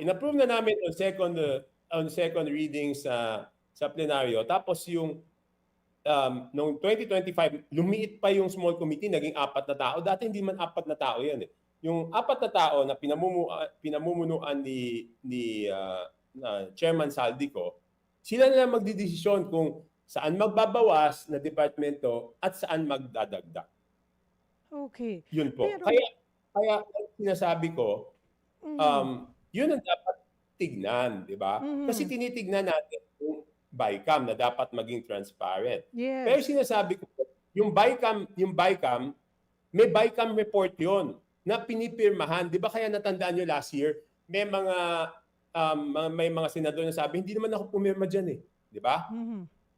In-approve na namin on second reading sa plenaryo. Tapos yung noong 2025, lumiit pa yung small committee, naging 4 na tao. Dati hindi man 4 na tao yan eh. Yung 4 na tao na pinamumunuan na Chairman Saldico, sila na lang magdidesisyon kung saan magbabawas na departamento at saan magdadagdag. Okay. Yun po. Pero, Kaya sinasabi ko, yun ang dapat tignan, di ba? Kasi tinitignan natin yung BICAM na dapat maging transparent. Pero yes. sinasabi ko, yung BICAM, may BICAM report yon na pinipirmahan. Di ba kaya natandaan nyo last year, may mga senador na sabi, hindi naman ako pumirma dyan eh. Di ba?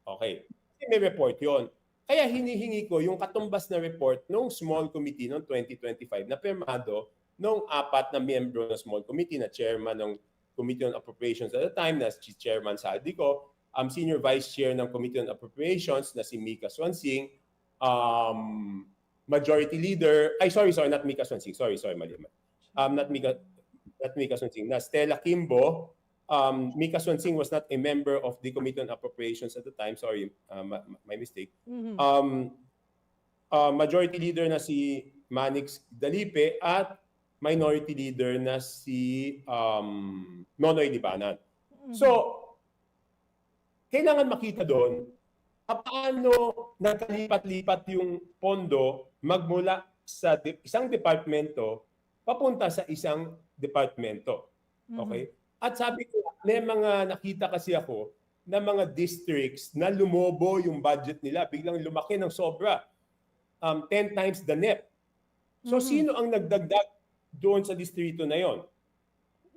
Okay. Kasi may report yon. Kaya hinihingi ko yung katumbas na report ng small committee noong 2025 na pirmado nung 4 na miyembro ng small committee na chairman ng Committee on Appropriations at the time na si Chairman Saldico, Senior Vice Chair ng Committee on Appropriations na si Mika Swansing, Majority Leader, not Mika Swansing, mali. Not Mika Swansing, na Stella Kimbo. Mika Swansing was not a member of the Committee on Appropriations at the time. Sorry, my mistake. Majority Leader na si Manix Dalipe at Minority Leader na si Nonoy Libanan. So, kailangan makita doon paano nagkalipat-lipat yung pondo magmula sa isang departamento papunta sa isang departamento. Okay? At sabi ko, may mga nakita kasi ako na mga districts na lumobo yung budget nila, biglang lumaki ng sobra. 10 times the NEP. So sino ang nagdagdag doon sa distrito na yon?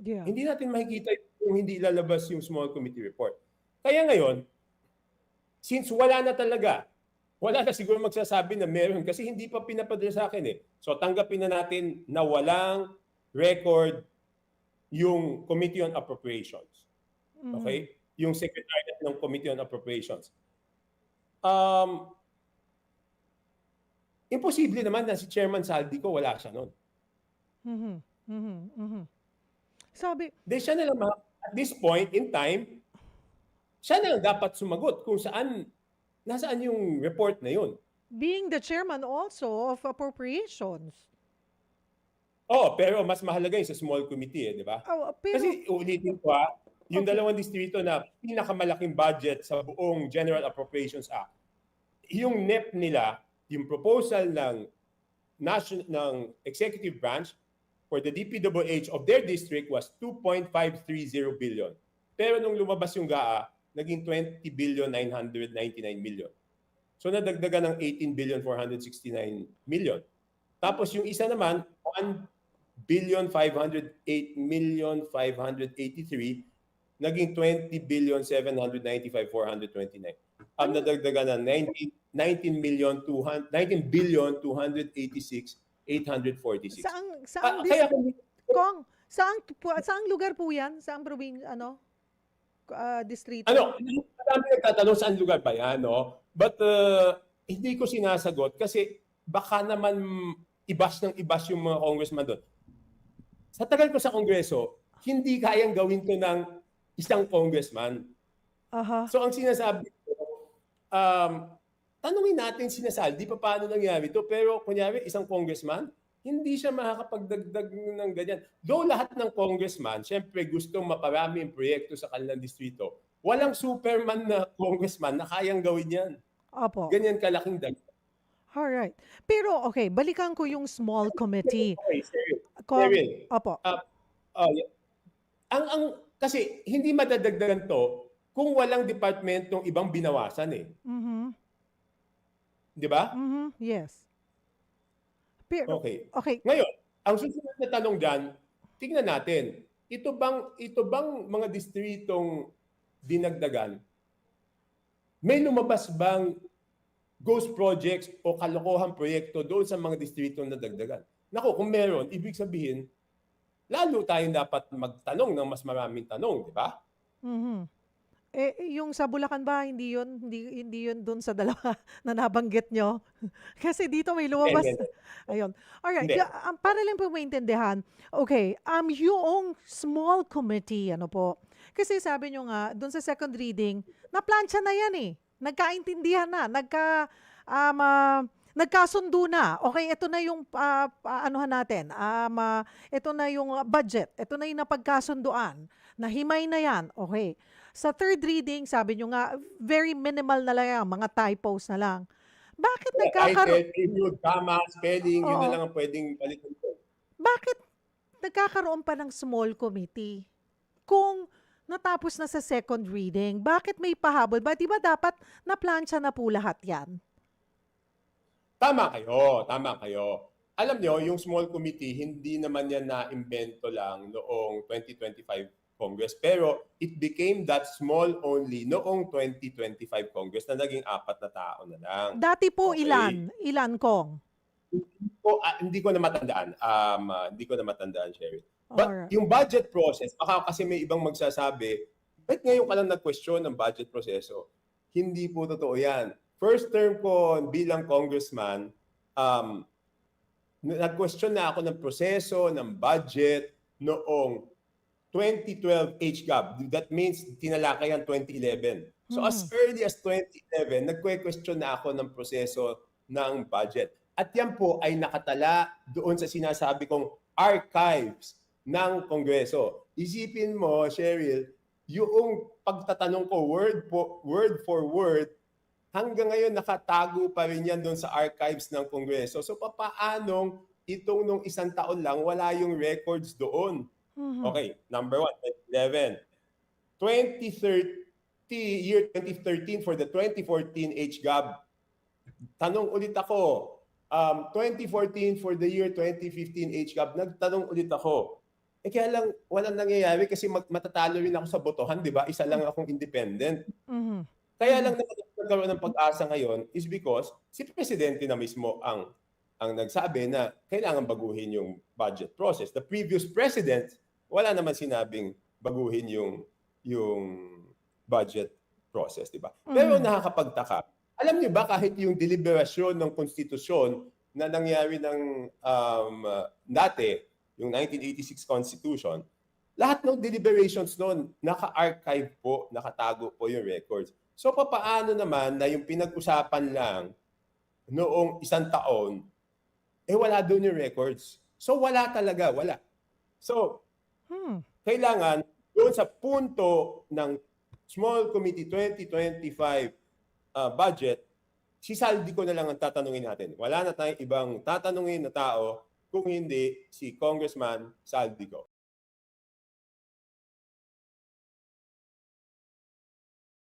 Yeah. Hindi natin makikita kung hindi ilalabas yung small committee report. Kaya ngayon, since wala na siguro magsasabi na meron kasi hindi pa pinapadala sa akin eh. So tanggapin na natin na walang record yung Committee on Appropriations. Okay? Yung Secretariat ng Committee on Appropriations. Imposible naman na si Chairman Saldico wala siya noon. Sabi, Siya na lang, at this point in time, siya na lang dapat sumagot kung nasaan yung report na yun. being the chairman also of appropriations. Pero mas mahalaga yung sa small committee di ba? Pero, Kasi ulitin ko yung dalawang distrito na pinakamalaking budget sa buong General Appropriations Act, yung NEP nila, yung proposal ng executive branch for the DPWH of their district was 2.530 billion. Pero nung lumabas yung GAA, naging 20 billion 999 million. So nadagdagan ng 18 billion 469 million. Tapos yung isa naman, 1 billion 508 million 583, naging 20 billion 795 429. Ang nadagdagan ng 19 billion 286 846. Saang lugar po yan? Saang distrito? Marami nagtatanong saan lugar ba yan, no? But hindi ko sinasagot kasi baka naman ibas yung mga congressman doon. Sa tagal ko sa Kongreso, hindi kayang gawin to ng isang congressman. So ang sinasabi ko, tanungin natin si Saldi paano nangyari ito. Pero kunyari, isang congressman, hindi siya makakapagdagdag ng ganyan. Though lahat ng congressman, syempre gustong maparami ang proyekto sa kanilang distrito. Walang superman na congressman na kayang gawin yan. Opo. Ganyan kalaking dagdag. Alright. Pero okay, balikan ko yung small committee. Okay, Cheryl. Opo. Kasi hindi madadagdagan to kung walang departamentong ibang binawasan eh. Di ba? Yes. Pero, Okay. Okay. Ngayon, ang susunod na tanong dyan, tingnan natin, ito bang mga distritong dinagdagan, may lumabas bang ghost projects o kalokohang proyekto doon sa mga distritong nadagdagan? Naku, kung meron, ibig sabihin, lalo tayong dapat magtanong ng mas maraming tanong, di ba? Yung sa Bulacan ba, hindi yun dun sa dalawa na nabanggit nyo? Kasi dito may Hindi, lumabas. hindi. Ayun. Alright, Hindi. para lang po maintindihan, okay, yung small committee, ano po, kasi sabi nyo nga, dun sa second reading, na-plancha na yan eh. Nagkaintindihan na, nagkasundo na. Okay, ito na yung anuhan natin. Ito na yung budget. Ito na yung napagkasunduan. Nahimay na yan. Okay. Sa third reading, sabi nyo nga, very minimal na lang yan, mga typos na lang. Bakit Title, period, comma, spelling, yun na Oo. lang ang pwedeng balikan ko. Bakit nagkakaroon pa ng small committee? Kung natapos na sa second reading, bakit may pahabol? Ba, di ba dapat na-plancha na po lahat yan? Tama kayo, tama kayo. Alam nyo, yung small committee, hindi naman yan na-invento lang noong 2025 Congress. Pero it became that small only noong 2025 Congress na naging 4 na tao na lang. Dati po Okay. ilan kong? Hindi ko na matandaan. Hindi ko na matandaan, Sherry. But Alright. yung budget process, baka kasi may ibang magsasabi, ba't ngayon ka lang nag-question ng budget proseso? Hindi po totoo yan. First term ko bilang congressman, nag-question na ako ng proseso, ng budget, noong 2012 HGAB. That means tinalakayan 2011. So as early as 2011, nagque-question na ako ng proseso ng budget. At yan po ay nakatala doon sa sinasabi kong archives ng Kongreso. Isipin mo, Cheryl, yung pagtatanong ko word for word, hanggang ngayon nakatago pa rin yan doon sa archives ng Kongreso. So papaanong itong nung isang taon lang, wala yung records doon? Okay, number 1, 2011. 2013 for the 2014 HGAB. Tanong ulit ako. 2014 for the year 2015 HGAB, nagtanong ulit ako. Kaya lang, walang nangyayari kasi matatalo rin ako sa botohan, di ba? Isa lang akong independent. Kaya lang nagkaroon ng pag-asa ngayon is because si Presidente na mismo ang nagsabi na kailangan baguhin yung budget process. The previous President, wala naman sinabing baguhin yung budget process, di ba? Pero nakakapagtaka. Alam niyo ba kahit yung deliberasyon ng konstitusyon na nangyari ng dati, yung 1986 Constitution, lahat ng deliberations noon, naka-archive po, nakatago po yung records. So papaano naman na yung pinag-usapan lang noong isang taon, wala doon yung records. So wala talaga, wala. So, kailangan doon sa punto ng Small Committee 2025 budget, si Saldico na lang ang tatanungin natin. Wala na tayong ibang tatanungin na tao kung hindi si Congressman Saldico.